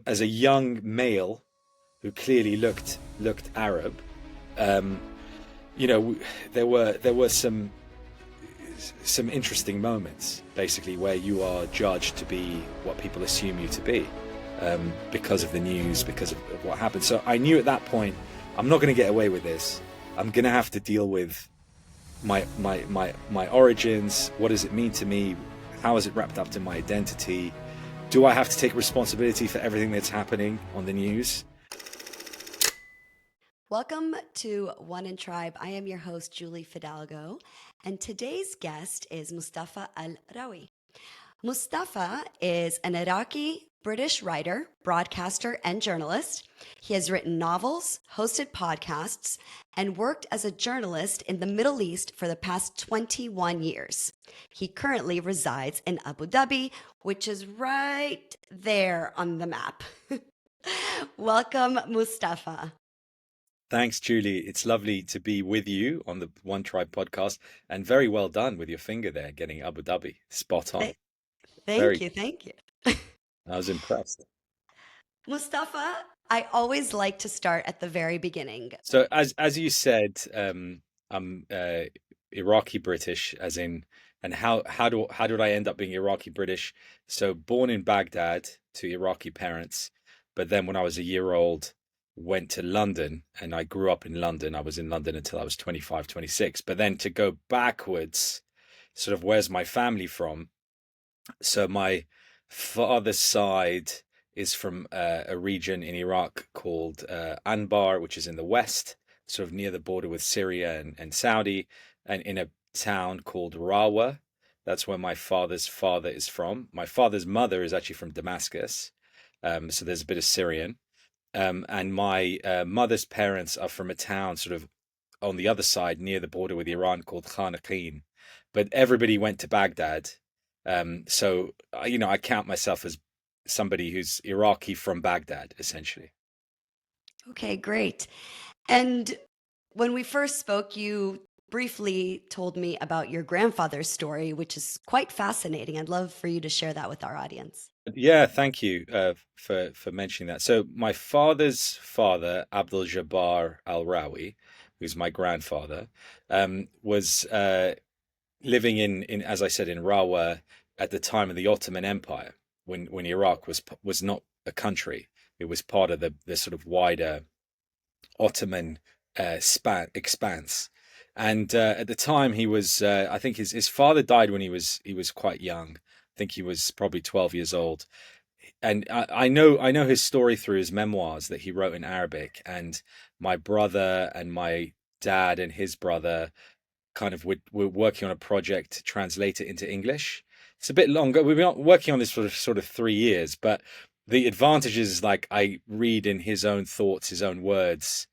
as a young male who clearly looked Arab, um, you know, there were some interesting moments, basically, where you are judged to be what people assume you to be, because of the news, because of what happened. So I knew at that point, I'm not going to get away with this. I'm going to have to deal with my origins. What does it mean to me? How is it wrapped up to my identity? Do I have to take responsibility for everything that's happening on the news? Welcome to One in Tribe. I am your host, Julie Fidalgo, and today's guest is Mustafa Al-Rawi. Mustafa is an Iraqi British writer, broadcaster, and journalist. He has written novels, hosted podcasts, and worked as a journalist in the Middle East for the past 21 years. He currently resides in Abu Dhabi, which is right there on the map. Welcome, Mustafa. Thanks, Julie. It's lovely to be with you on the One Tribe podcast, and very well done with your finger there, getting Abu Dhabi spot on. Th- Thank Very, you. Thank you. I was impressed. Mustafa, I always like to start at the very beginning. So, as you said, I'm Iraqi British, as in, and how did I end up being Iraqi British? So, born in Baghdad to Iraqi parents, but then when I was a year old, went to London, and I grew up in London. I was in London until I was 25, 26. But then to go backwards, sort of, where's my family from? So my father's side is from a region in Iraq called Anbar, which is in the west, sort of near the border with Syria and Saudi, and in a town called Rawa. That's where my father's father is from. My father's mother is actually from Damascus, so there's a bit of Syrian. And my mother's parents are from a town sort of on the other side near the border with Iran called Khanaqin. But everybody went to Baghdad. So, I count myself as somebody who's Iraqi from Baghdad, essentially. Okay, great. And when we first spoke, you briefly told me about your grandfather's story, which is quite fascinating. I'd love for you to share that with our audience. Yeah, thank you for mentioning that. So, my father's father, Abdul Jabbar Al-Rawi, who's my grandfather, was living in, as I said, in Rawa at the time of the Ottoman Empire, when Iraq was not a country. It was part of the sort of wider Ottoman expanse. And at the time, he was I think his father died when he was quite young. I think he was probably 12 years old. And I know his story through his memoirs that he wrote in Arabic. And my brother and my dad and his brother kind of we're working on a project to translate it into English. It's a bit longer. We've been working on this for sort of 3 years, but the advantage is, like, I read in his own thoughts, his own words,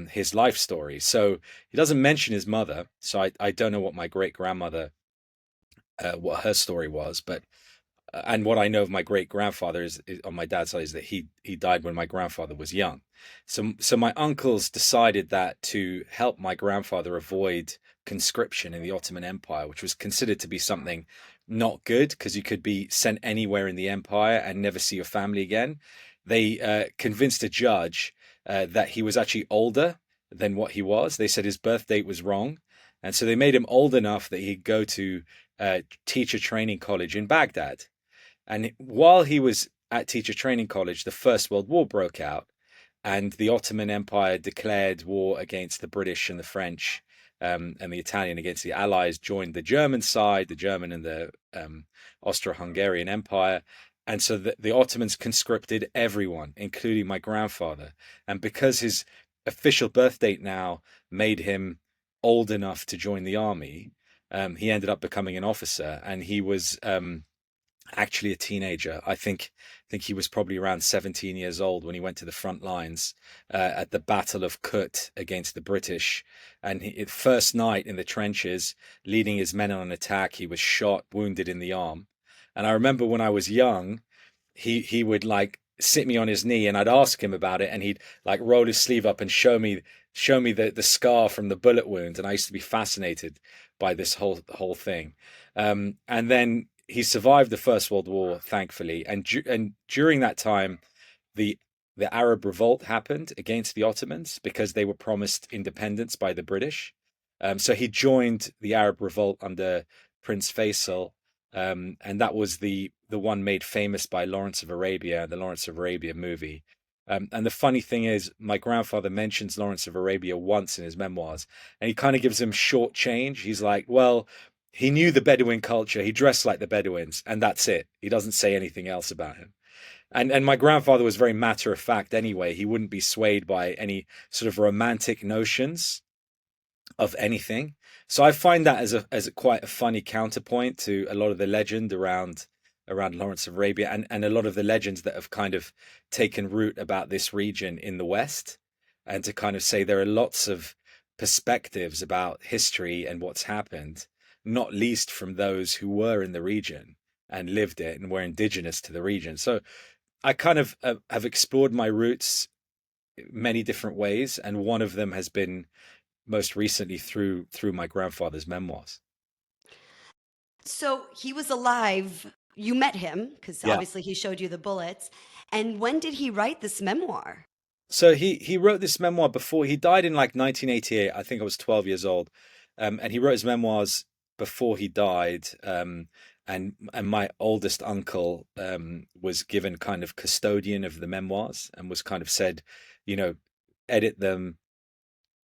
his life story. So he doesn't mention his mother. So I don't know what my great grandmother, what her story was, but and what I know of my great grandfather is on my dad's side is that he died when my grandfather was young. So my uncles decided that to help my grandfather avoid conscription in the Ottoman Empire, which was considered to be something not good because you could be sent anywhere in the empire and never see your family again. They convinced a judge that he was actually older than what he was. They said his birth date was wrong, and so they made him old enough that he'd go to teacher training college in Baghdad. And while he was at teacher training college, the First World War broke out, and the Ottoman Empire declared war against the British and the French, and the Italian against the Allies, joined the German side, the German and the Austro-Hungarian Empire. And so the Ottomans conscripted everyone, including my grandfather. And because his official birth date now made him old enough to join the army, he ended up becoming an officer, and he was actually a teenager. I think he was probably around 17 years old when he went to the front lines at the Battle of Kut against the British. And first night in the trenches, leading his men on an attack, he was shot, wounded in the arm. And I remember when I was young, he would, like, sit me on his knee, and I'd ask him about it, and he'd, like, roll his sleeve up and show me the scar from the bullet wound. And I used to be fascinated by this whole thing. And then he survived the First World War, thankfully. And during that time, the the Arab revolt happened against the Ottomans because they were promised independence by the British. So he joined the Arab revolt under Prince Faisal, and that was the one made famous by Lawrence of Arabia, the Lawrence of Arabia movie. And the funny thing is, my grandfather mentions Lawrence of Arabia once in his memoirs, and he kind of gives him short change. He's like, well, he knew the Bedouin culture, he dressed like the Bedouins, and that's it. He doesn't say anything else about him. And my grandfather was very matter of fact anyway. He wouldn't be swayed by any sort of romantic notions of anything. So I find that as a quite a funny counterpoint to a lot of the legend around Lawrence of Arabia, and a lot of the legends that have kind of taken root about this region in the West, and to kind of say there are lots of perspectives about history and what's happened, not least from those who were in the region and lived it and were indigenous to the region. So I kind of have explored my roots many different ways, and one of them has been most recently through my grandfather's memoirs. So he was alive. You met him because Yeah. obviously he showed you the bullets. And when did he write this memoir? So he wrote this memoir before he died in like 1988. I think I was 12 years old, and he wrote his memoirs before he died. And my oldest uncle was given kind of custodian of the memoirs and was kind of said, you know, edit them,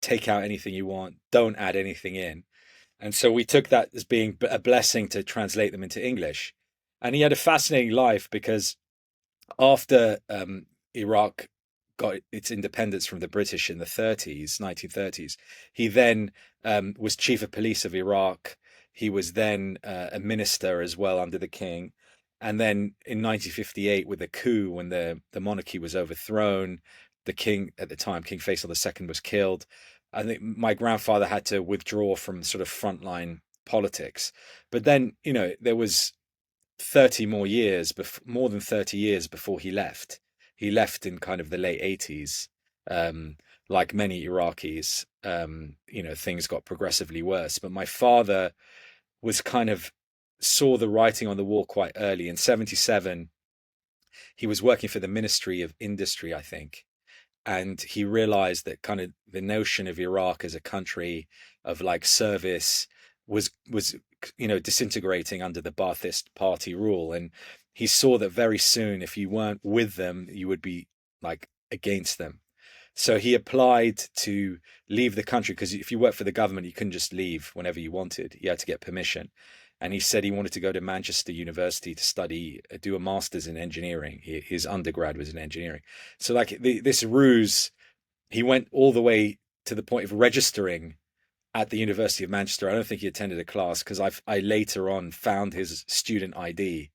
take out anything you want, don't add anything in. And so we took that as being a blessing to translate them into English. And he had a fascinating life because after Iraq got its independence from the British in the 30s, 1930s, he then was chief of police of Iraq. He was then a minister as well under the king. And then in 1958, with the coup, when the monarchy was overthrown, the king at the time, King Faisal II, was killed. I think my grandfather had to withdraw from sort of frontline politics. But then, there was 30 more years, more than 30 years before he left. He left in kind of the late 80s. Like many Iraqis, things got progressively worse. But my father was kind of saw the writing on the wall quite early. In 77, he was working for the Ministry of Industry, I think. And he realized that kind of the notion of Iraq as a country of like service was disintegrating under the Ba'athist party rule. And he saw that very soon, if you weren't with them, you would be like against them. So he applied to leave the country, because if you worked for the government, you couldn't just leave whenever you wanted. You had to get permission. And he said he wanted to go to Manchester University to do a master's in engineering. His undergrad was in engineering. So like this ruse, he went all the way to the point of registering at the University of Manchester. I don't think he attended a class, because I later on found his student ID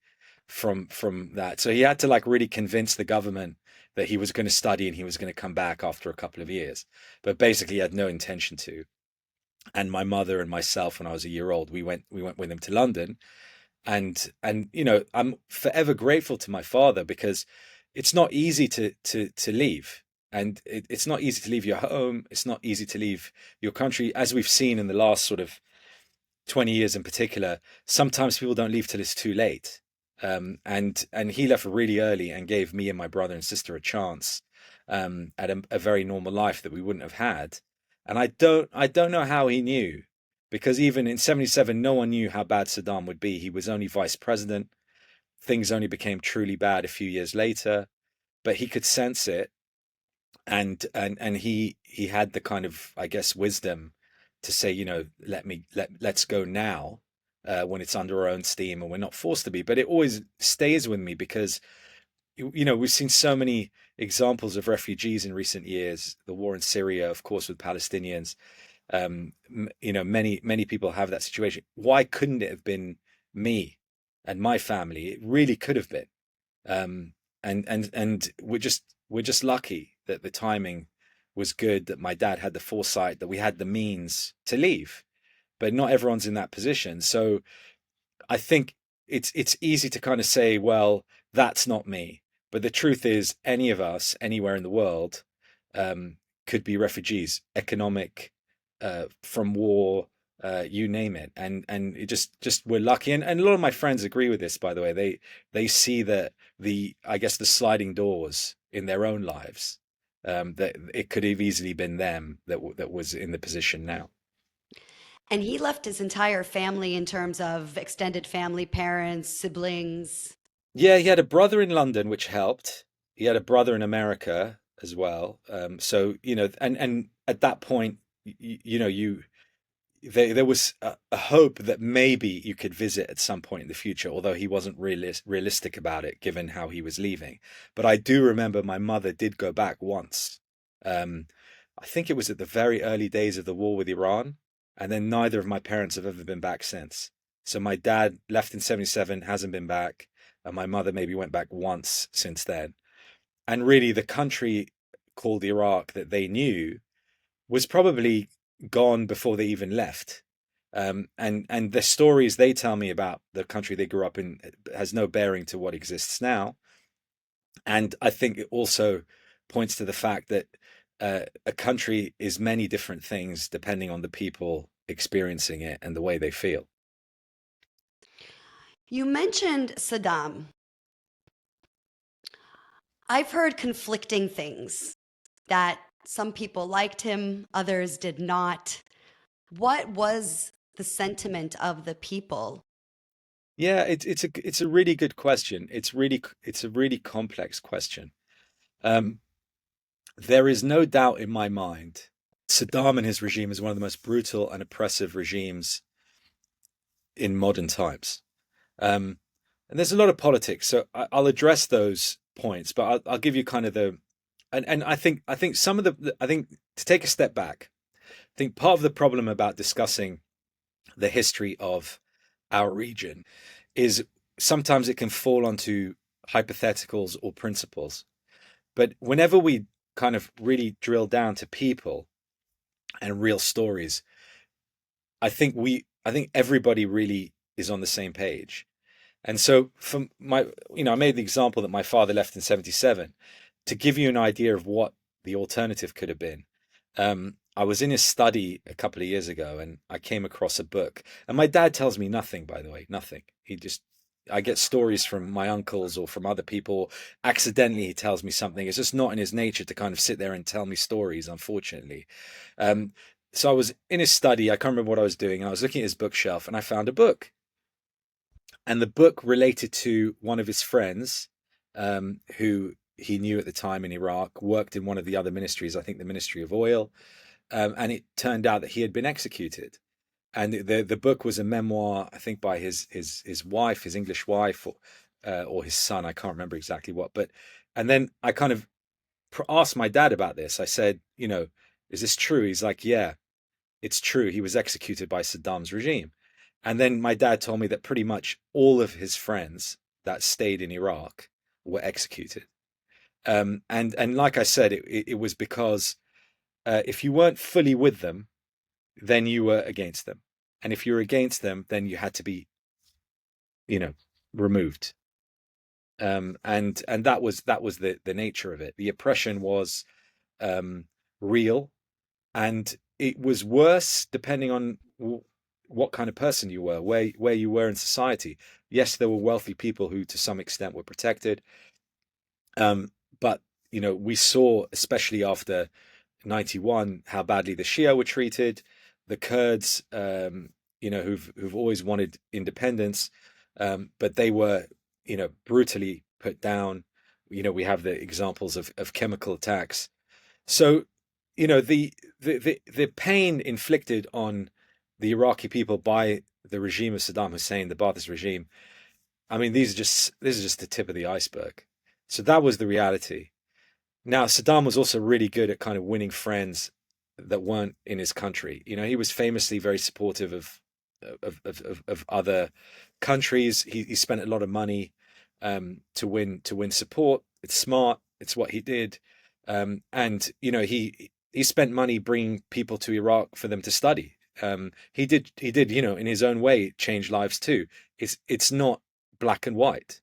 from that. So he had to like really convince the government that he was going to study and he was going to come back after a couple of years. But basically he had no intention to. And my mother and myself, when I was a year old, we went with him to London. And I'm forever grateful to my father, because it's not easy to leave. And it's not easy to leave your home. It's not easy to leave your country. As we've seen in the last sort of 20 years in particular, sometimes people don't leave till it's too late. And he left really early and gave me and my brother and sister a chance at a very normal life that we wouldn't have had. And I don't know how he knew, because even in 77, no one knew how bad Saddam would be. He was only vice president. Things only became truly bad a few years later, but he could sense it. And he had the kind of, I guess, wisdom to say, let's go now, when it's under our own steam and we're not forced to be. But it always stays with me, because we've seen so many examples of refugees in recent years. The war in Syria, of course, with Palestinians. Many people have that situation. Why couldn't it have been me and my family? It really could have been. And we're just lucky that the timing was good, that my dad had the foresight, that we had the means to leave. But not everyone's in that position. So I think it's easy to kind of say, well, that's not me. But the truth is, any of us anywhere in the world could be refugees, economic, from war, you name it. And it just we're lucky. And a lot of my friends agree with this, by the way. They see that I guess the sliding doors in their own lives, that it could have easily been them that was in the position now. And he left his entire family in terms of extended family, parents, siblings. Yeah, he had a brother in London, which helped. He had a brother in America as well. So, and at that point, there was a hope that maybe you could visit at some point in the future, although he wasn't realistic about it, given how he was leaving. But I do remember my mother did go back once. Um, I think it was at the very early days of the war with Iran, and then neither of my parents have ever been back since. So my dad left in 77, hasn't been back, and my mother maybe went back once since then. And really, the country called Iraq that they knew was probably gone before they even left. And the stories they tell me about the country they grew up in has no bearing to what exists now. And I think it also points to the fact that a country is many different things depending on the people experiencing it and the way they feel. You mentioned Saddam. I've heard conflicting things that some people liked him, others did not. What was the sentiment of the people? Yeah, it's a really good question. It's a really complex question. Um, there is no doubt in my mind, Saddam and his regime is one of the most brutal and oppressive regimes in modern times. Um, and there's a lot of politics, so I'll address those points, but I'll give you kind of and I think some of I think to take a step back, I think part of the problem about discussing the history of our region is sometimes it can fall onto hypotheticals or principles. But whenever we kind of really drill down to people and real stories, I think everybody really is on the same page. And so from I made the example that my father left in 77 to give you an idea of what the alternative could have been. I was in his study a couple of years ago and I came across a book. And my dad tells me nothing, by the way, nothing. I get stories from my uncles or from other people. Accidentally, he tells me something. It's just not in his nature to kind of sit there and tell me stories, unfortunately. Um, so I was in his study. I can't remember what I was doing. And I was looking at his bookshelf and I found a book. And the book related to one of his friends, who he knew at the time in Iraq, worked in one of the other ministries, I think the Ministry of Oil. And it turned out that he had been executed. And the book was a memoir, I think, by his wife, his English wife, or his son. I can't remember exactly what. And then I kind of asked my dad about this. I said, is this true? He's like, yeah, it's true. He was executed by Saddam's regime. And then my dad told me that pretty much all of his friends that stayed in Iraq were executed. And like I said, it was because if you weren't fully with them, then you were against them. And if you were against them, then you had to be, you know, removed. And that was the nature of it. The oppression was um, real, and it was worse depending on what kind of person you were, where you were in society. Yes, there were wealthy people who, to some extent, were protected, um, but we saw, especially after 91, how badly the Shia were treated, the Kurds, who've always wanted independence, but they were, brutally put down. We have the examples of chemical attacks. So, the pain inflicted on the Iraqi people by the regime of Saddam Hussein, the Ba'athist regime. I mean, this is just the tip of the iceberg. So that was the reality. Now, Saddam was also really good at kind of winning friends that weren't in his country. He was famously very supportive of other countries. He spent a lot of money to win support. It's smart. It's what he did. And he spent money bringing people to Iraq for them to study. He did in his own way change lives too. It's not black and white.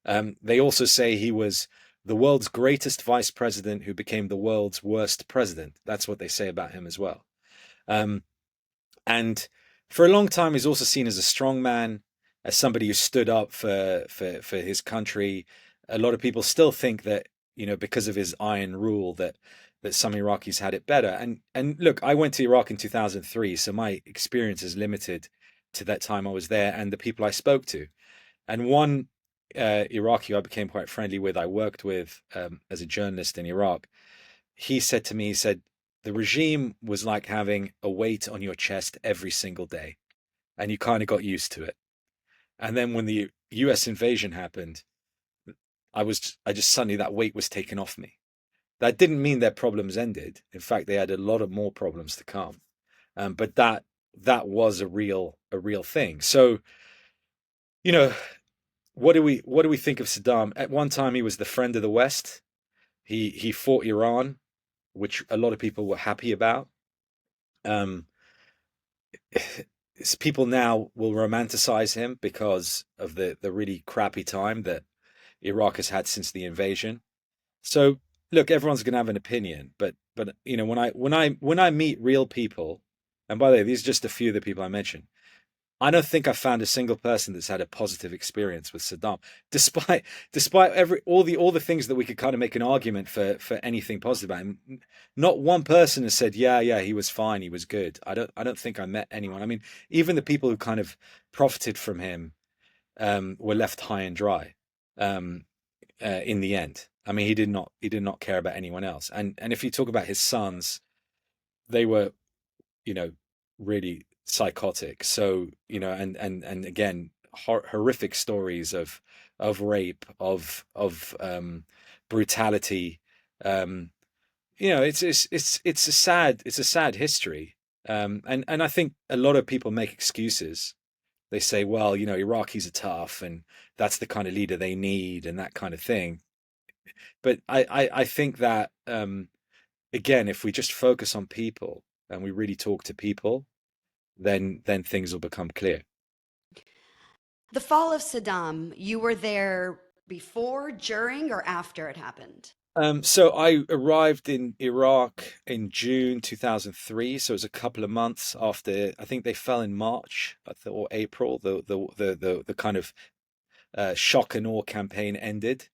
They also say he was the world's greatest vice president who became the world's worst president. That's what they say about him as well. Um, and for a long time, he's also seen as a strong man, as somebody who stood up for his country. A lot of people still think that because of his iron rule, that some Iraqis had it better. And look, I went to Iraq in 2003, so my experience is limited to that time I was there and the people I spoke to. And one Iraqi I became quite friendly with, I worked with as a journalist in Iraq. He said to me, he said, the regime was like having a weight on your chest every single day, and you kind of got used to it. And then when the US invasion happened, I just suddenly that weight was taken off me. That didn't mean their problems ended. In fact, they had a lot of more problems to come. But that was a real thing. So, you know, what do we think of Saddam? At one time, he was the friend of the West. He fought Iran, which a lot of people were happy about. Um, People now will romanticize him because of the really crappy time that Iraq has had since the invasion. So look, everyone's going to have an opinion, but when I meet real people, and by the way, these are just a few of the people I mentioned. I don't think I've found a single person that's had a positive experience with Saddam, despite all the things that we could kind of make an argument for anything positive about him. Not one person has said, yeah, he was fine, he was good. I don't think I met anyone. I mean, even the people who kind of profited from him were left high and dry um, in the end. I mean, he did not care about anyone else. And if you talk about his sons, they were you know, really psychotic. So, and again, horrific stories of rape, of brutality. Um, it's a sad history. And I think a lot of people make excuses. They say, well, Iraqis are tough, and that's the kind of leader they need, and that kind of thing. But I think that again, if we just focus on people and we really talk to people, then things will become clear. The fall of Saddam, you were there before, during, or after it happened? So I arrived in Iraq in June 2003. So it was a couple of months after. I think they fell in March, or April. The kind of shock and awe campaign ended.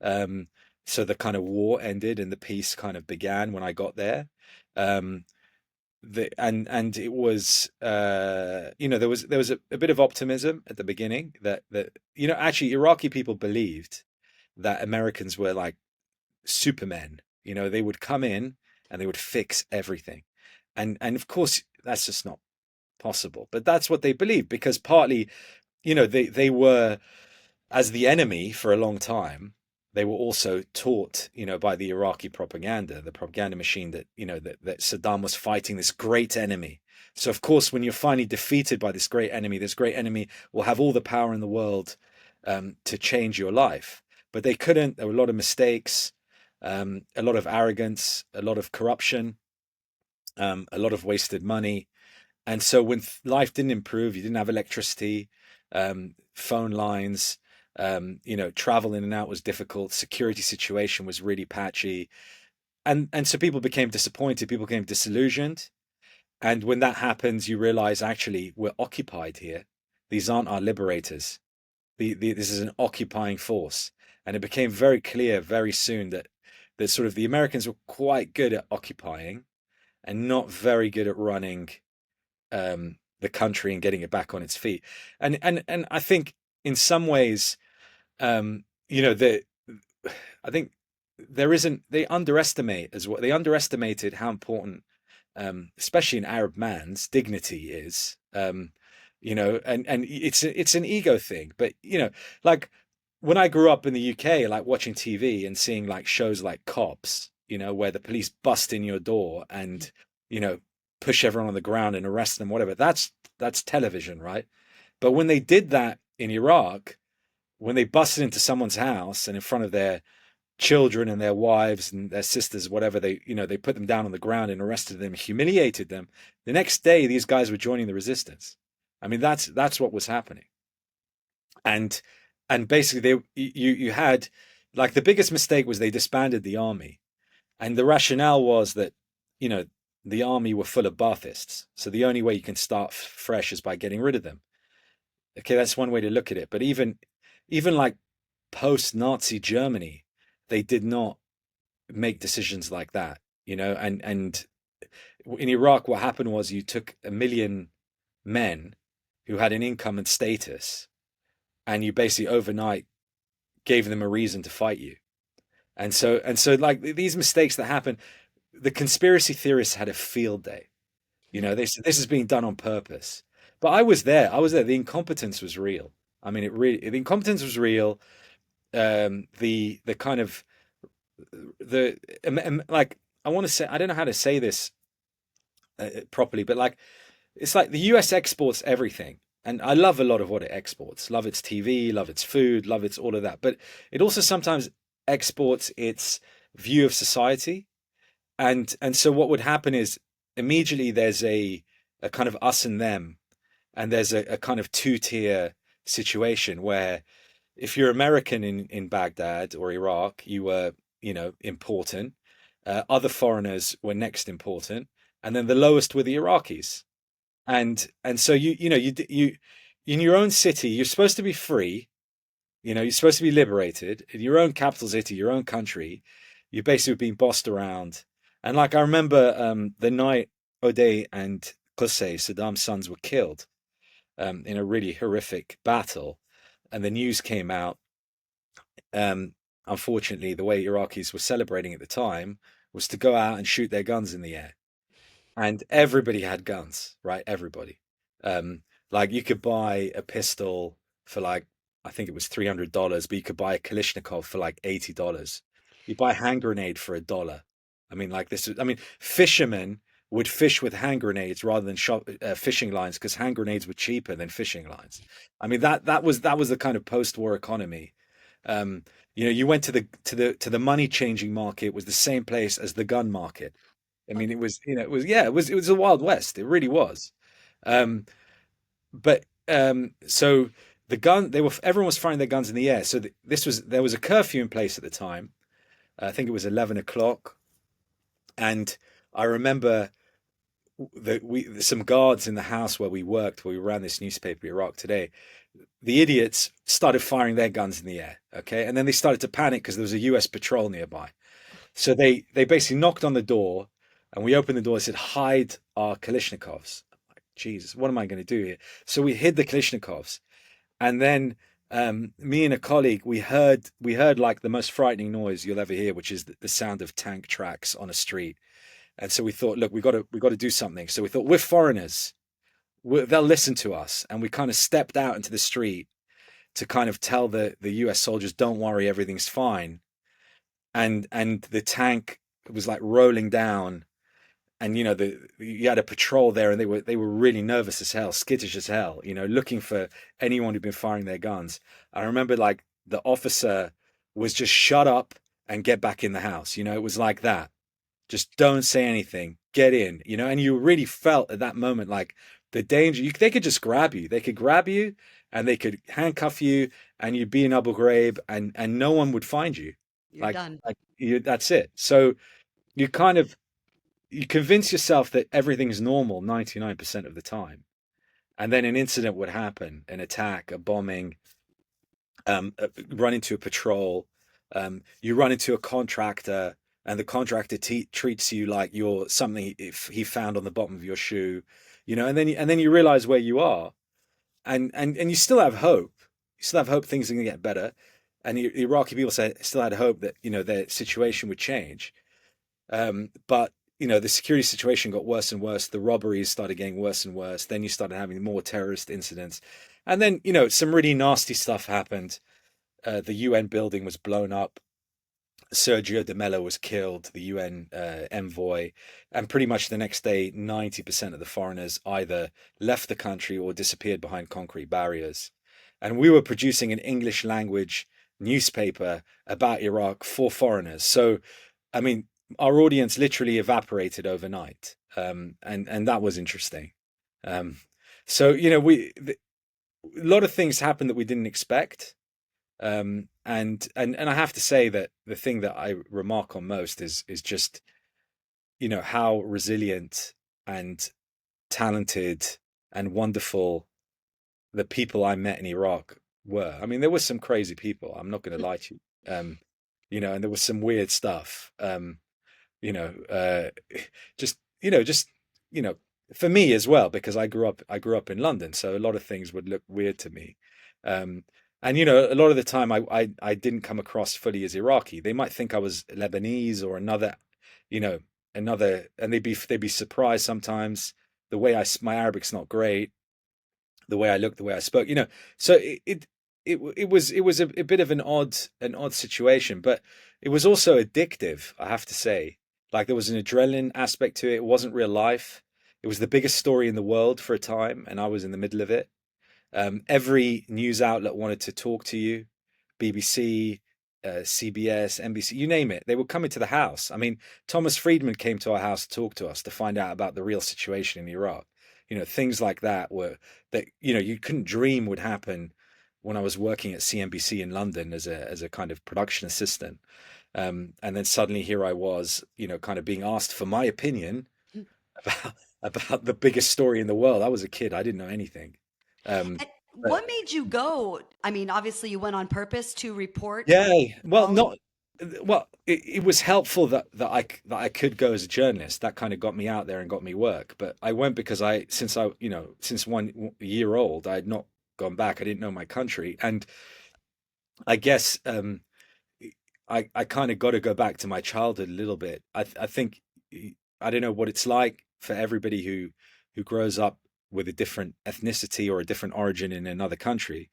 Um, so the kind of war ended and the peace kind of began when I got there. Um, and it was there was a bit of optimism at the beginning that actually Iraqi people believed that Americans were like supermen. They would come in and they would fix everything. And of course that's just not possible. But that's what they believed, because partly, they were, as the enemy for a long time, they were also taught, by the Iraqi propaganda, the propaganda machine, that Saddam was fighting this great enemy. So of course, when you're finally defeated by this great enemy will have all the power in the world to change your life. But they couldn't. There were a lot of mistakes, a lot of arrogance, a lot of corruption, a lot of wasted money. And so when life didn't improve, you didn't have electricity, phone lines, travel in and out was difficult. Security situation was really patchy. And so people became disappointed. People became disillusioned. And when that happens, you realize actually we're occupied here. These aren't our liberators. This is an occupying force. And it became very clear very soon that sort of the Americans were quite good at occupying and not very good at running the country and getting it back on its feet. And I think in some ways, um, you know, the I think there isn't. They underestimated how important, especially an Arab man's dignity is. And it's an ego thing. But like when I grew up in the UK, like watching TV and seeing like shows like Cops, where the police bust in your door and you know push everyone on the ground and arrest them, whatever. That's television, right? But when they did that in Iraq, when they busted into someone's house and in front of their children and their wives and their sisters, whatever, they put them down on the ground and arrested them, humiliated them. The next day, these guys were joining the resistance. I mean, that's what was happening. And basically, you had, like, the biggest mistake was they disbanded the army, and the rationale was that you know the army were full of Baathists, so the only way you can start fresh is by getting rid of them. Okay, that's one way to look at it. But even like post-Nazi Germany, they did not make decisions like that, and in Iraq, what happened was you took 1 million men who had an income and status, and you basically overnight gave them a reason to fight you. And so like these mistakes that happen, the conspiracy theorists had a field day. This is being done on purpose. But I was there. I was there. The incompetence was real. I mean, the incompetence was real. The kind of the like I want to say, I don't know how to say this properly, but like it's like the US exports everything. And I love a lot of what it exports. Love its TV, love its food, love its all of that. But it also sometimes exports its view of society. And so what would happen is immediately there's a kind of us and them, and there's a kind of two-tier situation where if you're American in Baghdad or Iraq, you were, important. Other foreigners were next important, and then the lowest were the Iraqis. And so you in your own city, you're supposed to be free. You're supposed to be liberated in your own capital city, your own country. You're basically being bossed around. And like I remember the night O'Day and Qusay, Saddam's sons, were killed in a really horrific battle, and the news came out. Unfortunately, the way Iraqis were celebrating at the time was to go out and shoot their guns in the air, and everybody had guns, right? Everybody. Like you could buy a pistol for like I think it was $300, but you could buy a Kalashnikov for like $80. You buy a hand grenade for $1. I mean, like this is. I mean, fishermen would fish with hand grenades rather than fishing lines because hand grenades were cheaper than fishing lines. I mean that was the kind of post-war economy. Um, you went to the money changing market was the same place as the gun market. I mean, it was, yeah, it was a Wild West. It really was. Um, but the gun, everyone was firing their guns in the air. So there was a curfew in place at the time. I think it was 11 o'clock. And I remember that some guards in the house where we worked, where we ran this newspaper, Iraq Today, the idiots started firing their guns in the air. Okay. And then they started to panic because there was a US patrol nearby. So they basically knocked on the door, and we opened the door and said, hide our Kalashnikovs. Like, Jesus, what am I going to do here? So we hid the Kalashnikovs. And then me and a colleague, we heard like the most frightening noise you'll ever hear, which is the sound of tank tracks on a street. And so we thought, look, we got to do something. So we thought, we're foreigners. They'll listen to us. And we kind of stepped out into the street to kind of tell the US soldiers, don't worry, everything's fine. And the tank was like rolling down, and you had a patrol there, and they were really nervous as hell, skittish as hell, looking for anyone who'd been firing their guns. I remember like the officer was just shut up and get back in the house. It was like that. Just don't say anything, get in, and you really felt at that moment like the danger. They could just grab you. They could grab you and they could handcuff you, and you'd be in Abu Ghraib, and no one would find you. You're Like, done. that's it. So you kind of you convince yourself that everything's normal 99% of the time, and then an incident would happen, an attack, a bombing, run into a patrol, you run into a contractor, and the contractor treats you like you're something if he found on the bottom of your shoe, and then you realize where you are, and you still have hope. You still have hope things are going to get better. And the Iraqi people still had hope that their situation would change. But the security situation got worse and worse. The robberies started getting worse and worse. Then you started having more terrorist incidents, and then some really nasty stuff happened. The UN building was blown up. Sergio de Mello was killed, the UN envoy, and pretty much the next day, 90% of the foreigners either left the country or disappeared behind concrete barriers. And we were producing an English language newspaper about Iraq for foreigners. So, I mean, our audience literally evaporated overnight, and that was interesting. Um, so, a lot of things happened that we didn't expect. And I have to say that the thing that I remark on most is just how resilient and talented and wonderful the people I met in Iraq were. I mean, there were some crazy people. I'm not going to lie to you. and there was some weird stuff. You know, just just you know, for me as well, because I grew up in London, so a lot of things would look weird to me. Um, and a lot of the time I didn't come across fully as Iraqi. They might think I was Lebanese or you know, and they'd be surprised sometimes. My Arabic's not great, the way I looked, the way I spoke, So it was a bit of an odd situation, but it was also addictive, I have to say. Like there was an adrenaline aspect to it. It wasn't real life. It was the biggest story in the world for a time, and I was in the middle of it. Every news outlet wanted to talk to you, BBC, CBS, NBC, you name it. They were coming to the house. I mean, Thomas Friedman came to our house to talk to us to find out about the real situation in Iraq. Things like that were that you couldn't dream would happen when I was working at CNBC in London as a kind of production assistant. And then suddenly here I was, kind of being asked for my opinion about about the biggest story in the world. I was a kid. I didn't know anything. Um, And but what made you go? I mean, obviously you went on purpose to report yeah, well, all. not well. It was helpful that I could go as a journalist. That kind of got me out there and got me work. But I went because since 1 year old, I had not gone back. I didn't know my country, and I guess I kind of got to go back to my childhood a little bit. I think I don't know what it's like for everybody who grows up with a different ethnicity or a different origin in another country,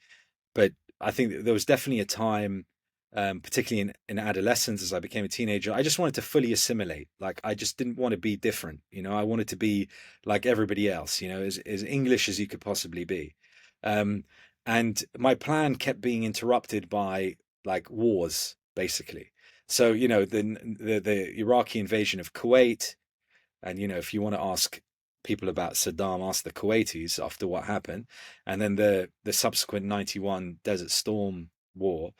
but I think that there was definitely a time, particularly in adolescence, as I became a teenager, I just wanted to fully assimilate. Like I just didn't want to be different. I wanted to be like everybody else. As English as you could possibly be. Um, and my plan kept being interrupted by like wars, basically. So the Iraqi invasion of Kuwait, and if you want to ask people about Saddam, ask the Kuwaitis after what happened, and then the subsequent 91 Desert Storm war.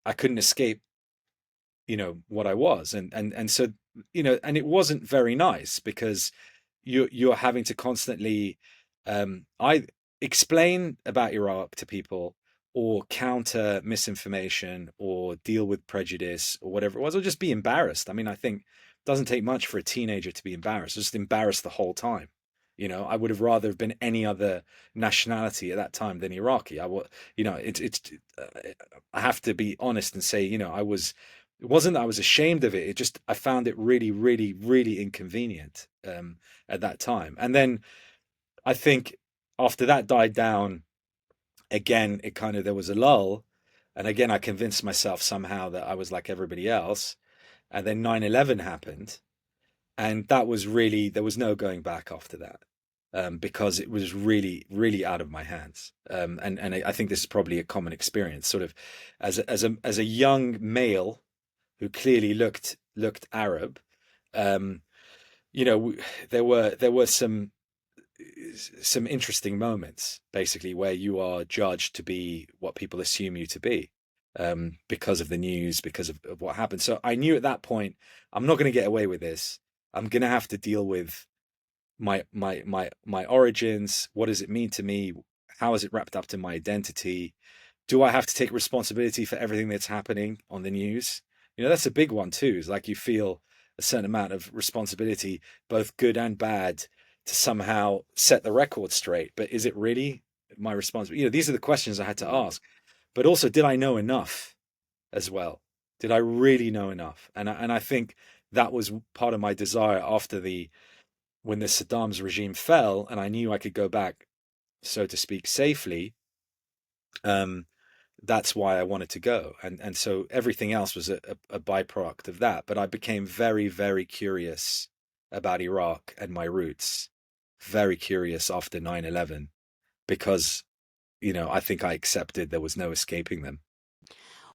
I couldn't escape, what I was, and so and it wasn't very nice because you're having to constantly I explain about Iraq to people or counter misinformation or deal with prejudice or whatever it was, or just be embarrassed. I mean, I think it doesn't take much for a teenager to be embarrassed, just embarrassed the whole time. I would have rather have been any other nationality at that time than Iraqi. I would, I have to be honest and say, it wasn't that I was ashamed of it. It just, I found it really, really, really inconvenient at that time. And then I think after that died down, again, there was a lull. And again, I convinced myself somehow that I was like everybody else. And then 9/11 happened. And that was really, there was no going back after that. Because it was really, really out of my hands, and I think this is probably a common experience. Sort of, as a young male who clearly looked Arab, um, there were some interesting moments, basically, where you are judged to be what people assume you to be, because of the news, because of what happened. So I knew at that point, I'm not going to get away with this. I'm going to have to deal with my origins. What does it mean to me? How is it wrapped up to my identity? Do I have to take responsibility for everything that's happening on the news? That's a big one too. Is like you feel a certain amount of responsibility, both good and bad, to somehow set the record straight. But is it really my responsibility? These are the questions I had to ask. But also, did I know enough as well? Did I really know enough? And I think that was part of my desire after when the Saddam's regime fell, and I knew I could go back, so to speak, safely. Um, that's why I wanted to go, and so everything else was a byproduct of that. But I became very, very curious about Iraq and my roots, very curious after 9/11, because I think I accepted there was no escaping them.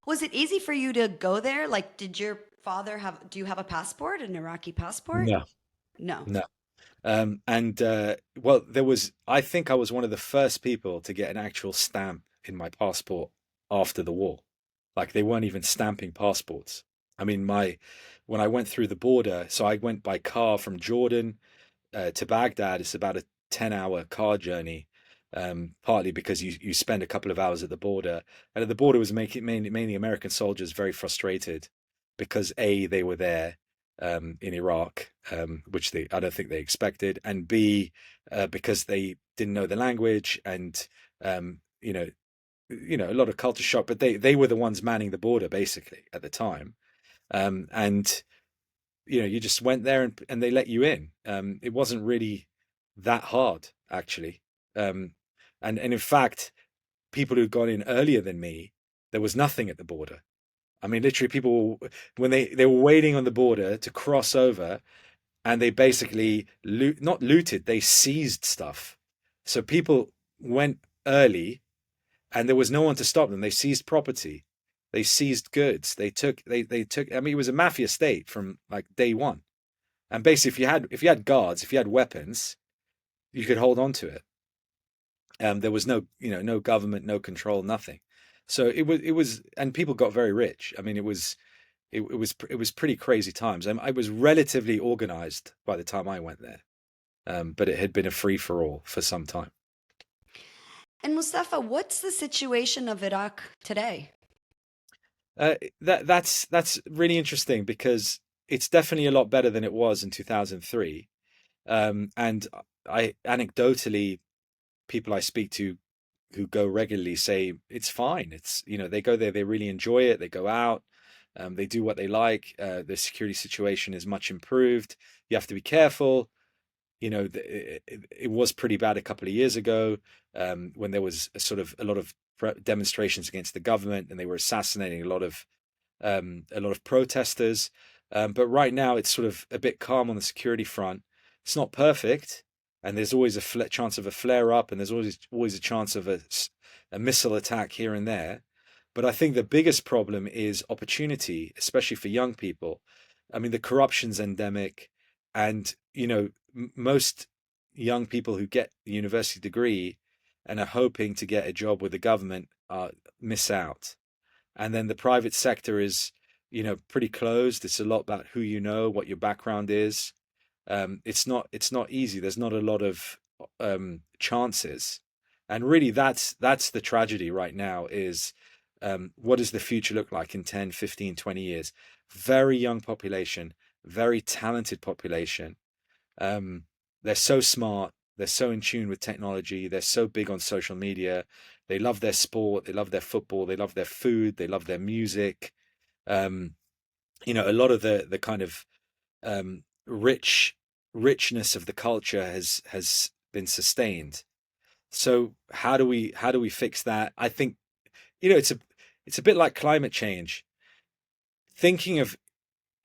Was it easy for you to go there? Like, did your father have, do you have a passport, an Iraqi passport? No, No. no. And well, I think I was one of the first people to get an actual stamp in my passport after the war. Like they weren't even stamping passports. I mean, when I went through the border, so I went by car from Jordan to Baghdad. It's about a 10-hour car journey, partly because you spend a couple of hours at the border, and at the border was making mainly American soldiers very frustrated because A, they were there in Iraq, which I don't think they expected, and B, because they didn't know the language, and um, you know, a lot of culture shock. But they were the ones manning the border basically at the time, and you just went there and they let you in. It wasn't really that hard actually, um, and in fact, people who'd gone in earlier than me, there was nothing at the border. I mean, literally, people when they were waiting on the border to cross over, and they basically not looted, they seized stuff. So people went early, and there was no one to stop them. They seized property, they seized goods, they took. I mean, it was a mafia state from like day one. And basically, if you had guards, if you had weapons, you could hold on to it. There was no government, no control, nothing. So it was, and people got very rich. I mean, it was pretty crazy times. I was relatively organized by the time I went there, but it had been a free for all for some time. And Mustafa, what's the situation of Iraq today? That's really interesting because it's definitely a lot better than it was in 2003. And I anecdotally, people I speak to who go regularly say it's fine. They go there, they really enjoy it. They go out, they do what they like. The security situation is much improved. You have to be careful. It was pretty bad a couple of years ago, when there was a lot of demonstrations against the government, and they were assassinating a lot of protesters. But right now, it's sort of a bit calm on the security front. It's not perfect, and there's always a chance of a flare up, and there's always a chance of a missile attack here and there. But I think the biggest problem is opportunity, especially for young people. I mean, the corruption's endemic, and most young people who get the university degree and are hoping to get a job with the government miss out. And then the private sector is, pretty closed. It's a lot about who you know, what your background is. It's not easy. There's not a lot of chances, and really that's the tragedy right now. Is what does the future look like in 10, 15, 20 years? Very young population, very talented population. They're so smart. They're so in tune with technology. They're so big on social media. They love their sport. They love their football. They love their food. They love their music. Um, a lot of the kind of richness of the culture has been sustained. So how do we fix that? I think it's a bit like climate change. Thinking of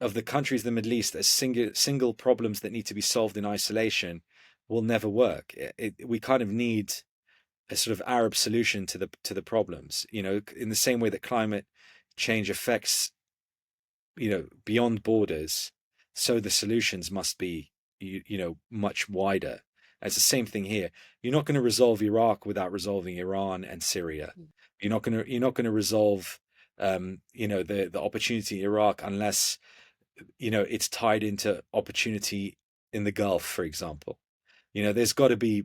the countries of the Middle East as single problems that need to be solved in isolation will never work. We kind of need a sort of Arab solution to the problems. In the same way that climate change affects beyond borders, so the solutions must be much wider. It's the same thing here. You're not going to resolve Iraq without resolving Iran and Syria. You're not going to resolve the opportunity in Iraq unless it's tied into opportunity in the Gulf, for example. There's got to be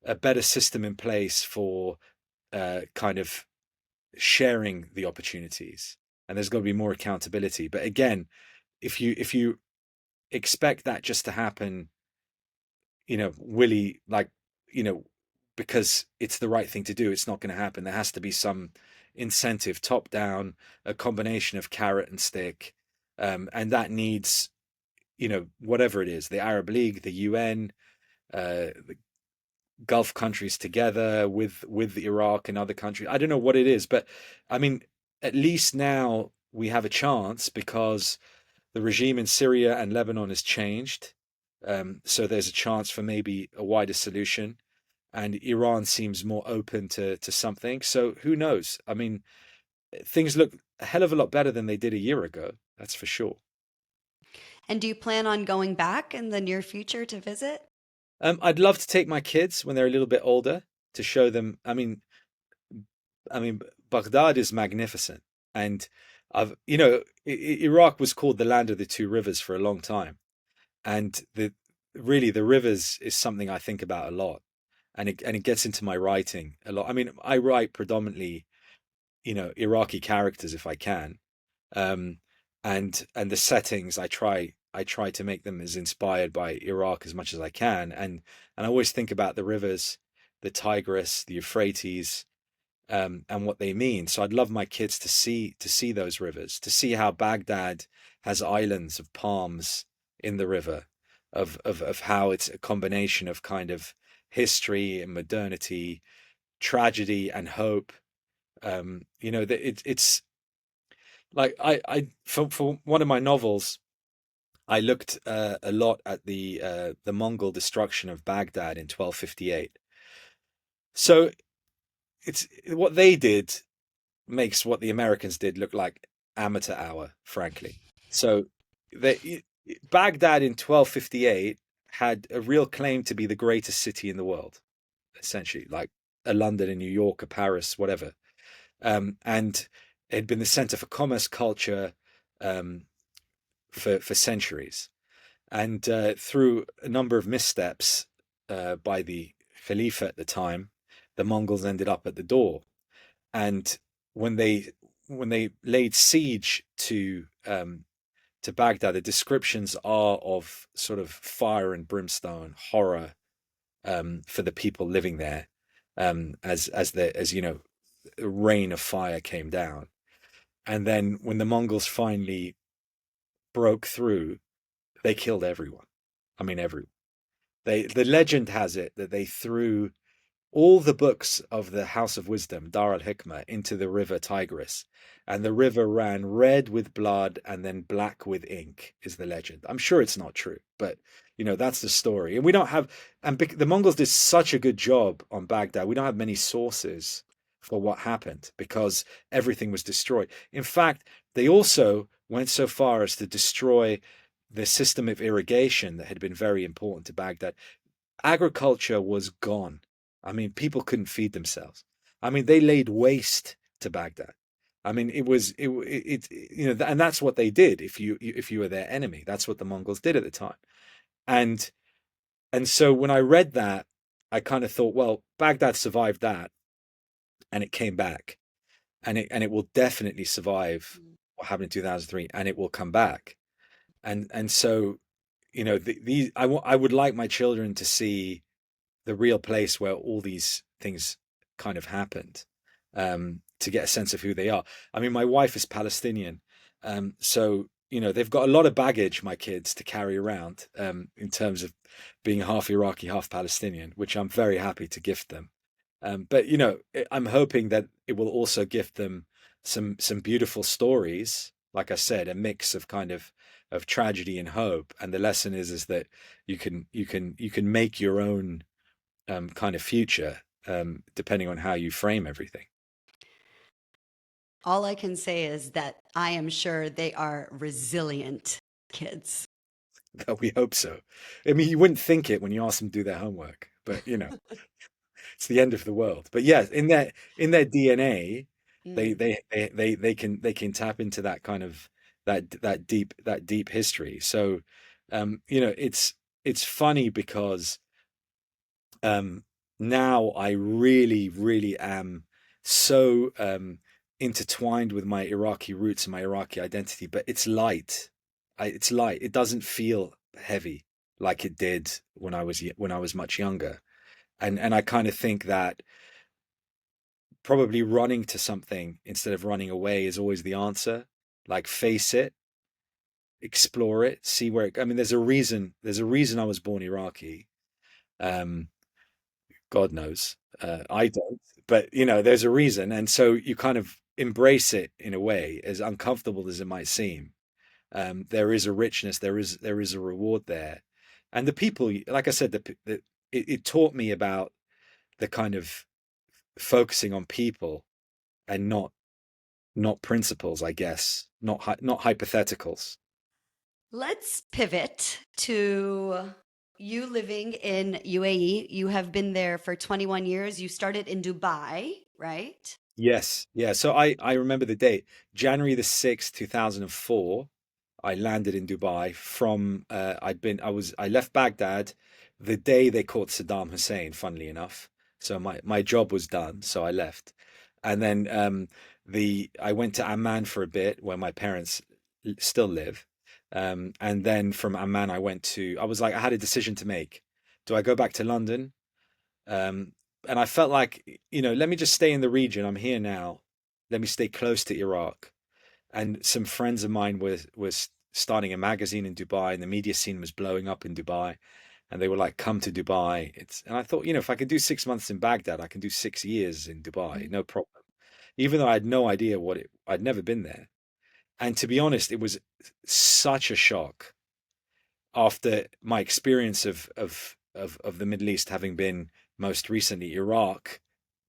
a better system in place for kind of sharing the opportunities, and there's got to be more accountability. But again, if you expect that just to happen, willy, like, because it's the right thing to do, it's not going to happen. There has to be some incentive, top down, a combination of carrot and stick, and that needs, whatever it is, the Arab League, the UN, the Gulf countries together with Iraq and other countries. I don't know what it is, but I mean, at least now we have a chance because the regime in Syria and Lebanon has changed. So there's a chance for maybe a wider solution, and Iran seems more open to something. So who knows? I mean, things look a hell of a lot better than they did a year ago. That's for sure. And do you plan on going back in the near future to visit? I'd love to take my kids when they're a little bit older to show them. I mean, Baghdad is magnificent, and Iraq was called the land of the two rivers for a long time, and the rivers is something I think about a lot, and it gets into my writing a lot. I mean, I write predominantly, Iraqi characters if I can, um, and the settings I try to make them as inspired by Iraq as much as I can, and I always think about the rivers, the Tigris, the Euphrates, and what they mean. So I'd love my kids to see those rivers, to see how Baghdad has islands of palms in the river, of how it's a combination of kind of history and modernity, tragedy and hope. It's like for one of my novels, I looked a lot at the Mongol destruction of Baghdad in 1258. So it's what they did makes what the Americans did look like amateur hour, frankly. So they, Baghdad in 1258 had a real claim to be the greatest city in the world, essentially, like a London, a New York, a Paris, whatever. And it had been the center for commerce, culture, um, for centuries. And through a number of missteps by the Khalifa at the time, the Mongols ended up at the door. And when they when they laid siege to Baghdad, the descriptions are of sort of fire and brimstone, horror for the people living there, as you know, a rain of fire came down. And then when the Mongols finally broke through, they killed everyone. I mean, everyone. The legend has it that they threw all the books of the House of Wisdom, Dar al Hikmah, into the river Tigris, and the river ran red with blood and then black with ink, is the legend. I'm sure it's not true, but that's the story. And we don't have, and the Mongols did such a good job on Baghdad. We don't have many sources for what happened because everything was destroyed. In fact, they also went so far as to destroy the system of irrigation that had been very important to Baghdad. Agriculture was gone. I mean, people couldn't feed themselves. I mean, they laid waste to Baghdad. I mean, and that's what they did. If you were their enemy, that's what the Mongols did at the time. And and so when I read that, I kind of thought, well, Baghdad survived that, and it came back, and it will definitely survive what happened in 2003, and it will come back. And so, I would like my children to see the real place where all these things kind of happened, to get a sense of who they are. I mean, my wife is Palestinian, so they've got a lot of baggage, my kids, to carry around, in terms of being half Iraqi, half Palestinian, which I'm very happy to gift them. But I'm hoping that it will also gift them some beautiful stories. Like I said, a mix of kind of tragedy and hope. And the lesson is that you can make your own kind of future, depending on how you frame everything. All I can say is that I am sure they are resilient kids. We hope so. I mean, you wouldn't think it when you ask them to do their homework, but it's the end of the world. But yes, in their DNA, they Mm. they they can tap into that kind of that deep history. So, it's funny because um, now I really, really am so intertwined with my Iraqi roots and my Iraqi identity, but it's light. It's light. It doesn't feel heavy like it did when I was much younger. And I kind of think that probably running to something instead of running away is always the answer. Like face it, explore it, see where I mean, there's a reason. There's a reason I was born Iraqi. Um, God knows. I don't, but there's a reason, and so you kind of embrace it in a way, as uncomfortable as it might seem. There is a richness, there is a reward there, and the people, like I said, it taught me about the kind of focusing on people and not principles, I guess, not hypotheticals. Let's pivot to you living in UAE. You have been there for 21 years. You started in Dubai, right? Yes, yeah. So I remember the date, January the 6th, 2004. I landed in Dubai from I left Baghdad the day they caught Saddam Hussein, funnily enough. So my job was done, so I left. And then the I went to Amman for a bit where my parents still live. And then from Amman I was like I had a decision to make. Do I go back to London? Um, and I felt like, let me just stay in the region. I'm here now. Let me stay close to Iraq. And some friends of mine was starting a magazine in Dubai, and the media scene was blowing up in Dubai. And they were like, "Come to Dubai." And I thought, if I can do 6 months in Baghdad, I can do 6 years in Dubai, no problem. Even though I had no idea I'd never been there. And to be honest, it was such a shock after my experience of the Middle East, having been most recently Iraq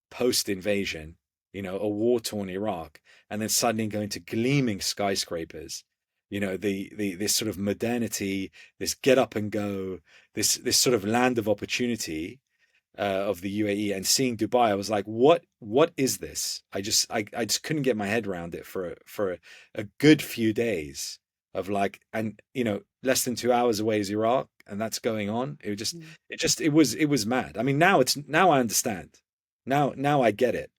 post invasion, a war torn Iraq, and then suddenly going to gleaming skyscrapers, the this sort of modernity, this get up and go, this sort of land of opportunity of the UAE, and seeing Dubai, I was like, what is this? I just couldn't get my head around it for a good few days of like, and less than 2 hours away is Iraq, and that's going on. It was mad. I mean, now I understand. Now I get it.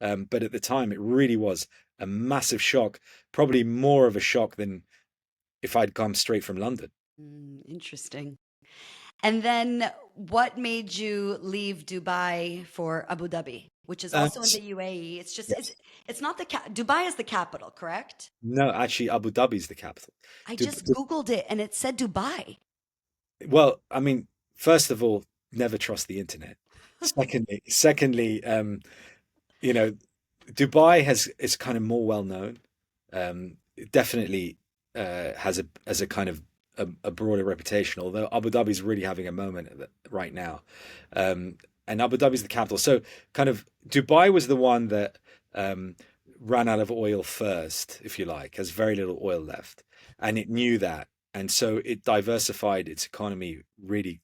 But at the time, it really was a massive shock, probably more of a shock than if I'd come straight from London. Interesting. And then what made you leave Dubai for Abu Dhabi, which is also in S- the UAE? It's just yes. it's not Dubai is the capital, correct? No, actually, Abu Dhabi is the capital. I Du- just Googled it and it said Dubai. well, I mean, first of all, never trust the internet. Secondly, you know, Dubai is kind of more well known. It definitely has a kind of a broader reputation. Although Abu Dhabi is really having a moment right now, um, and Abu Dhabi is the capital. So, kind of Dubai was the one that um, ran out of oil first, if you like, has very little oil left, and it knew that. And so it diversified its economy really,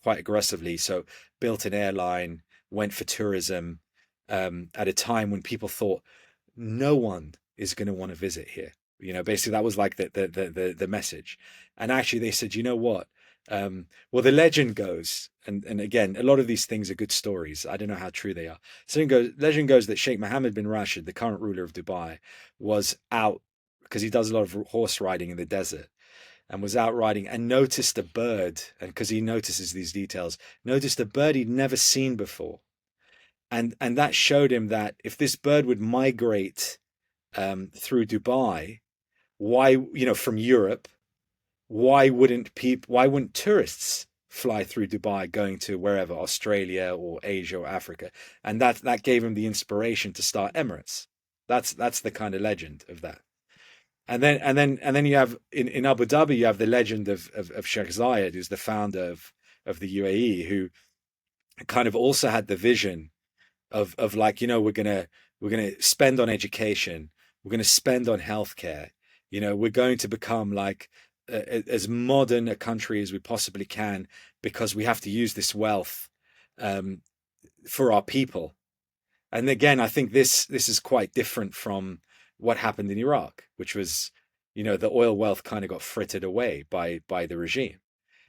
quite aggressively. So built an airline, went for tourism, at a time when people thought no one is going to want to visit here. Basically that was like the message. And actually they said, you know what? Well, the legend goes, and again, a lot of these things are good stories. I don't know how true they are. So legend goes that Sheikh Mohammed bin Rashid, the current ruler of Dubai, was out because he does a lot of horse riding in the desert, and was out riding and noticed a bird, and because he notices these details, noticed a bird he'd never seen before, and that showed him that if this bird would migrate through Dubai, why, from Europe, why wouldn't tourists fly through Dubai going to wherever, Australia or Asia or Africa? And that gave him the inspiration to start Emirates. That's the kind of legend of that. And then you have in Abu Dhabi, you have the legend of Sheikh Zayed, who's the founder of the UAE, who kind of also had the vision of like, we're gonna spend on education, we're gonna spend on healthcare, we're going to become like as modern a country as we possibly can, because we have to use this wealth um, for our people. And again, I think this is quite different from what happened in Iraq, which was, the oil wealth kind of got frittered away by the regime.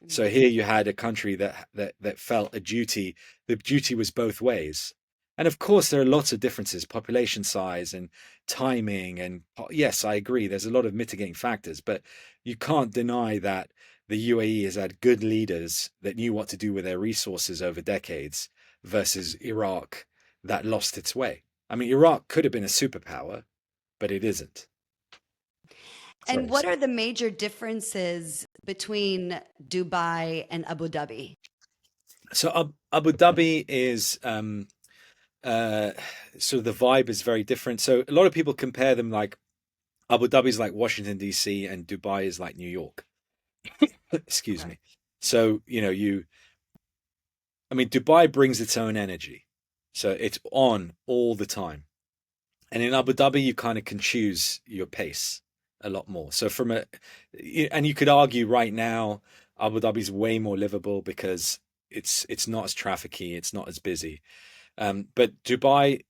So Mm. here you had a country that felt a duty. The duty was both ways. And of course, there are lots of differences, population size and timing. And yes, I agree, there's a lot of mitigating factors, but you can't deny that the UAE has had good leaders that knew what to do with their resources over decades versus Iraq that lost its way. I mean, Iraq could have been a superpower, but it isn't. And Sorry. what are the major differences between Dubai and Abu Dhabi? So Abu Dhabi is uh, sort of the vibe is very different. So a lot of people compare them, like Abu Dhabi is like Washington DC and Dubai is like New York. Excuse Okay. me. So I mean, Dubai brings its own energy, so it's on all the time. And in Abu Dhabi, you kind of can choose your pace a lot more. So and you could argue right now, Abu Dhabi's way more livable because it's not as trafficy, it's not as busy. But Dubai,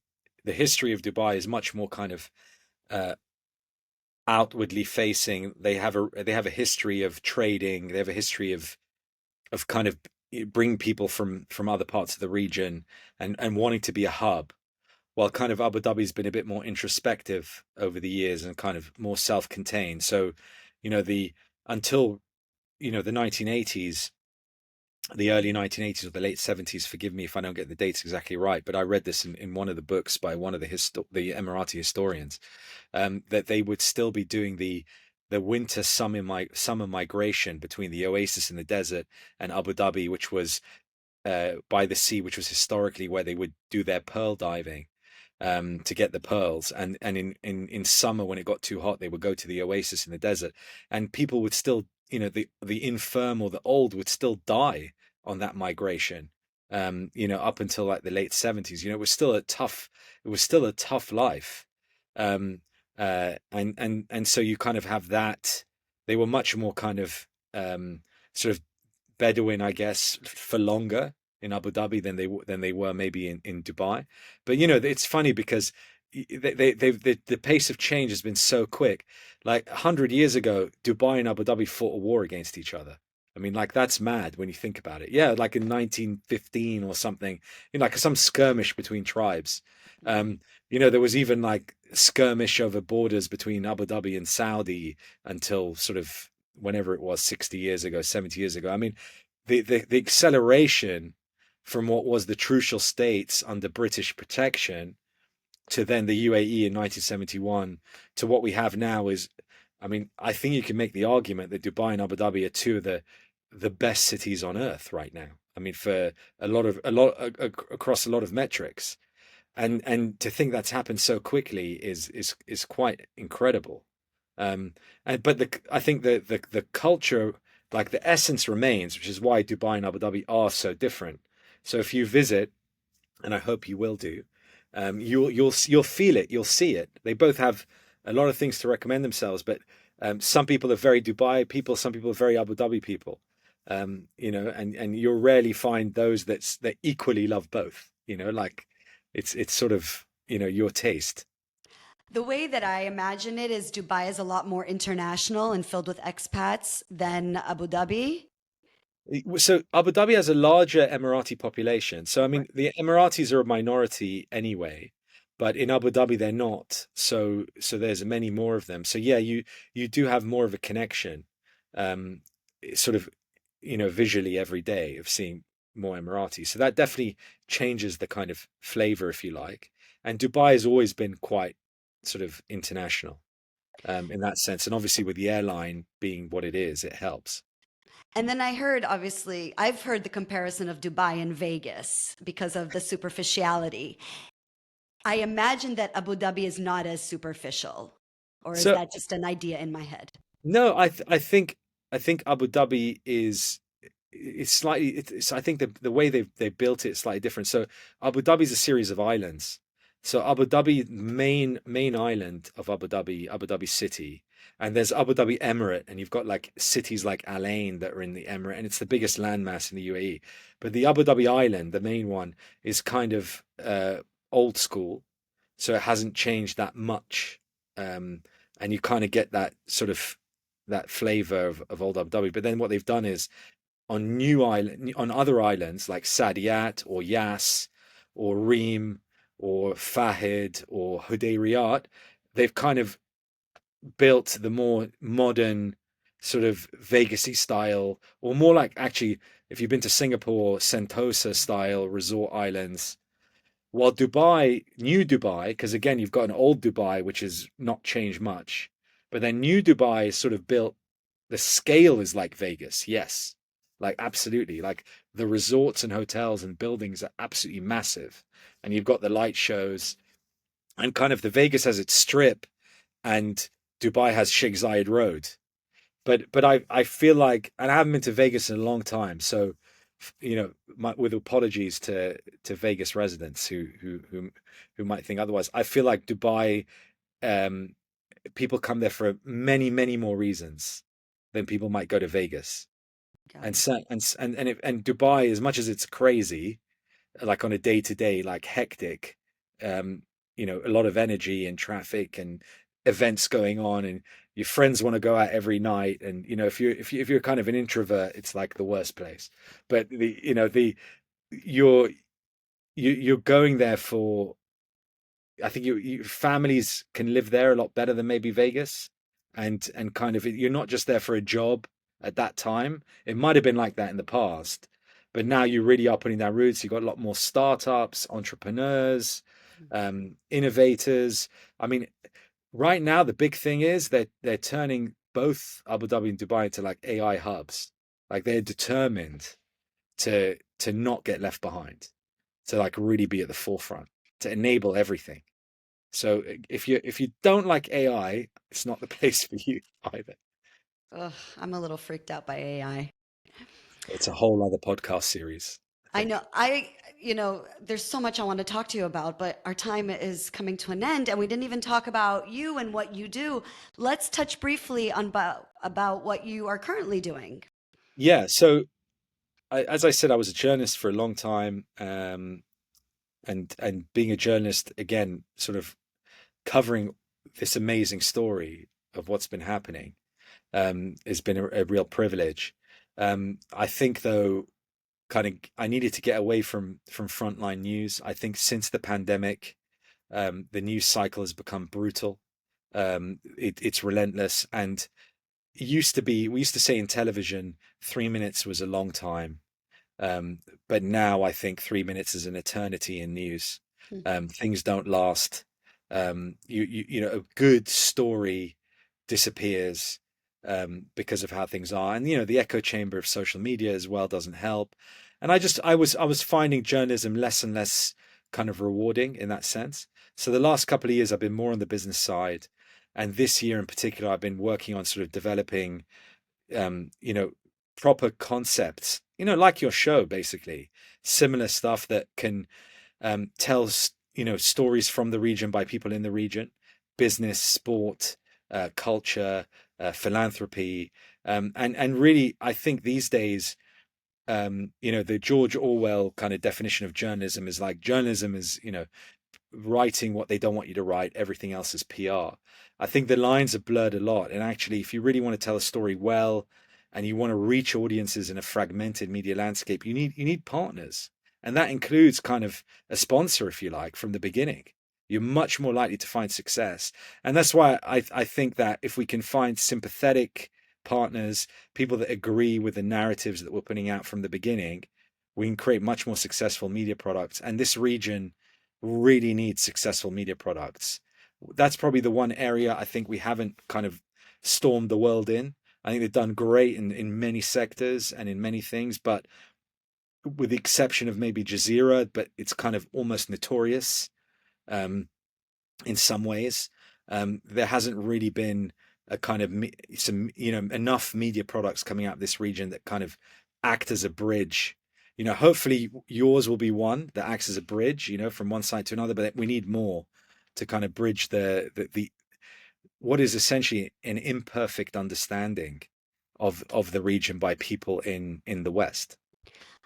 the history of Dubai is much more kind of uh, outwardly facing. They have a history of trading. They have a history of kind of bring people from other parts of the region and wanting to be a hub. while kind of Abu Dhabi's been a bit more introspective over the years and kind of more self-contained. So, the until the 1980s, the early 1980s or the late 70s, forgive me if I don't get the dates exactly right, but I read this in one of the books by one of the Emirati historians, that they would still be doing the winter summer migration between the oasis in the desert and Abu Dhabi, which was by the sea, which was historically where they would do their pearl diving, to get the pearls. And in summer, when it got too hot, they would go to the oasis in the desert, and people would still, the infirm or the old would still die on that migration. Up until like the late 70s, it was still a tough life. Um, and so you kind of have that. They were much more kind of sort of Bedouin, I guess, for longer in Abu Dhabi than they were maybe in Dubai. But it's funny because the pace of change has been so quick. Like 100 years ago, Dubai and Abu Dhabi fought a war against each other. I mean, like that's mad when you think about it. Yeah, like in 1915 or something, like some skirmish between tribes. There was even like skirmish over borders between Abu Dhabi and Saudi until sort of whenever it was 60 years ago, 70 years ago. I mean, the acceleration from what was the Trucial States under British protection to then the UAE in 1971 to what we have now is, I mean, I think you can make the argument that Dubai and Abu Dhabi are two of the best cities on earth right now. I mean, for across a lot of metrics, and to think that's happened so quickly is quite incredible. But I think the culture, like the essence remains, which is why Dubai and Abu Dhabi are so different. So if you visit, and I hope you will do, you'll feel it, you'll see it. They both have a lot of things to recommend themselves, but some people are very Dubai people, some people are very Abu Dhabi people. And you'll rarely find those that equally love both. Like it's sort of your taste. The way that I imagine it is Dubai is a lot more international and filled with expats than Abu Dhabi. So Abu Dhabi has a larger Emirati population. So I Right. mean, the Emiratis are a minority anyway, but in Abu Dhabi they're not. So there's many more of them. So yeah, you do have more of a connection, um, sort of, visually every day of seeing more Emiratis. So that definitely changes the kind of flavor, if you like. And Dubai has always been quite sort of international, in that sense. And obviously with the airline being what it is, it helps. And then I heard, obviously, I've heard the comparison of Dubai and Vegas because of the superficiality. I imagine that Abu Dhabi is not as superficial, or is So that just an idea in my head? no, I think Abu Dhabi is slightly. I think the way they built it is slightly different. So Abu Dhabi is a series of islands. So Abu Dhabi, main island of Abu Dhabi city, and there's Abu Dhabi Emirate, and you've got like cities like Al Ain that are in the Emirate, and it's the biggest landmass in the UAE. But the Abu Dhabi island, the main one, is kind of old school, so it hasn't changed that much. And you kind of get that sort of that flavor of old Abu Dhabi. But then what they've done is on other islands like Saadiyat or Yas or Reem or Fahid or Hudayriyat, they've kind of built the more modern sort of Vegasy style, or more like actually, if you've been to Singapore, Sentosa style resort islands. While Dubai, new Dubai, because again, you've got an old Dubai, which has not changed much, but then new Dubai is sort of built, the scale is like Vegas, yes. Like absolutely. Like the resorts and hotels and buildings are absolutely massive. And you've got the light shows, and kind of the Vegas has its strip and Dubai has Sheikh Zayed Road. But I feel like, and I haven't been to Vegas in a long time, so with apologies to Vegas residents who might think otherwise, I feel like Dubai, um, people come there for many more reasons than people might go to Vegas. Got And it. so, and Dubai, as much as it's crazy, like on a day to day, like hectic, um, a lot of energy and traffic and events going on, and your friends want to go out every night, and if you're kind of an introvert, it's like the worst place. But you're going there for I think families can live there a lot better than maybe Vegas, and kind of you're not just there for a job at that time. It might have been like that in the past, but now you really are putting down roots. You've got a lot more startups, entrepreneurs, innovators. I mean, right now the big thing is that they're turning both Abu Dhabi and Dubai into like AI hubs. Like they're determined to not get left behind, to like really be at the forefront, to enable everything. So if you don't like AI, it's not the place for you either. Ugh, I'm a little freaked out by AI. It's a whole other podcast series, I I know think. there's so much I want to talk to you about, but our time is coming to an end and we didn't even talk about you and what you do. Let's touch briefly on about what you are currently doing. Yeah. So as I said, I was a journalist for a long time, and being a journalist again, sort of covering this amazing story of what's been happening, has been a real privilege. I think though, kind of, I needed to get away from frontline news. I think since the pandemic, the news cycle has become brutal. It's relentless, and we used to say in television, 3 minutes was a long time. But now I think 3 minutes is an eternity in news. Hmm. Things don't last. A good story disappears, because of how things are, and the echo chamber of social media as well doesn't help. And I was finding journalism less and less kind of rewarding in that sense. So the last couple of years I've been more on the business side, and this year in particular I've been working on sort of developing, um, you know, proper concepts, like your show, basically, similar stuff that can, tell, stories from the region by people in the region, business, sport, culture, philanthropy, and really, I think these days, the George Orwell kind of definition of journalism is like journalism is, writing what they don't want you to write. Everything else is PR. I think the lines are blurred a lot. And actually, if you really want to tell a story well and you want to reach audiences in a fragmented media landscape, you need partners. And that includes kind of a sponsor, if you like, from the beginning. You're much more likely to find success. And that's why I think that if we can find sympathetic partners, people that agree with the narratives that we're putting out from the beginning, we can create much more successful media products. And this region really needs successful media products. That's probably the one area I think we haven't kind of stormed the world in. I think they've done great in many sectors and in many things, but with the exception of maybe Jazeera, but it's kind of almost notorious, um, in some ways. There hasn't really been a kind of some enough media products coming out of this region that kind of act as a bridge. Hopefully yours will be one that acts as a bridge, from one side to another. But we need more to kind of bridge the what is essentially an imperfect understanding of the region by people in the West.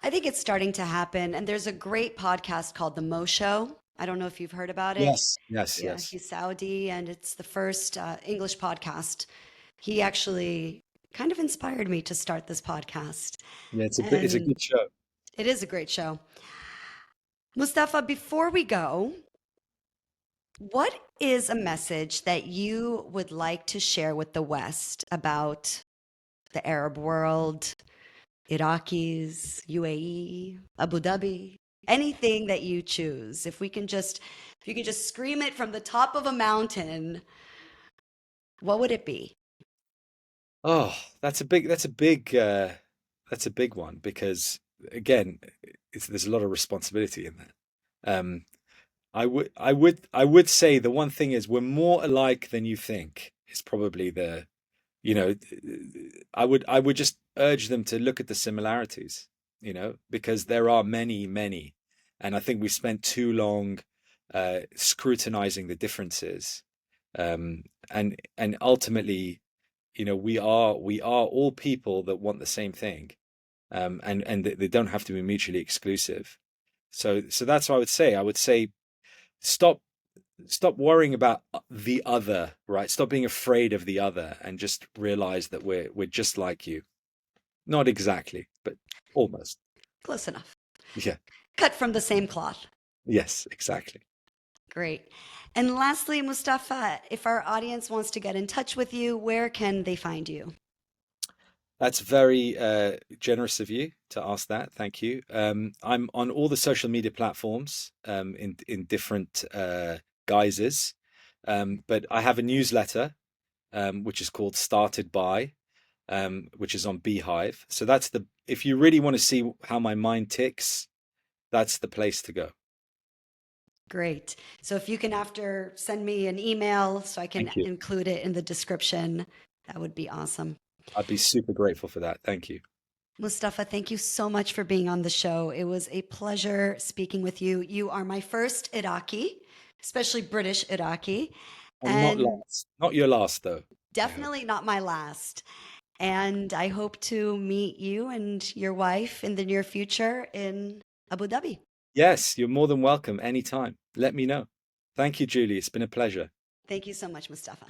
I think it's starting to happen, and there's a great podcast called The Mo Show. I don't know if you've heard about it. Yes, yes, Yeah, yes. he's Saudi, and it's the first English podcast. He actually kind of inspired me to start this podcast, Yeah, it's a and good show. it is a great show. Mustafa, before we go, what is a message that you would like to share with the West about the Arab world, Iraqis, UAE, Abu Dhabi, anything that you choose? If you can just scream it from the top of a mountain, what would it be? Oh, that's a big one because again, there's a lot of responsibility in that. I would say the one thing is we're more alike than you think is probably you know, I would just urge them to look at the similarities, because there are many, many, and I think we spent too long scrutinizing the differences, and ultimately, we are all people that want the same thing, and they don't have to be mutually exclusive. So that's what I would say. I would say stop stop worrying about the other, right? Stop being afraid of the other and just realize that we're just like you. Not exactly, but almost. Close enough. Yeah. Cut from the same cloth. Yes, exactly. Great. And lastly, Mustafa, if our audience wants to get in touch with you, where can they find you? That's very generous of you to ask that. Thank you. I'm on all the social media platforms in different guises, but I have a newsletter which is called Started By, which is on Beehive. So that's the if you really want to see how my mind ticks, that's the place to go. Great. So if you can after send me an email so I can Thank you. include it in the description, that would be awesome. I'd be super grateful for that. Thank you. Mustafa, thank you so much for being on the show. It was a pleasure speaking with you. You are my first Iraqi, especially British Iraqi, And not and last, not your last though, I hope. definitely not my last. And I hope to meet you and your wife in the near future in Abu Dhabi. Yes, you're more than welcome anytime. Let me know. Thank you, Julie. It's been a pleasure. Thank you so much, Mustafa.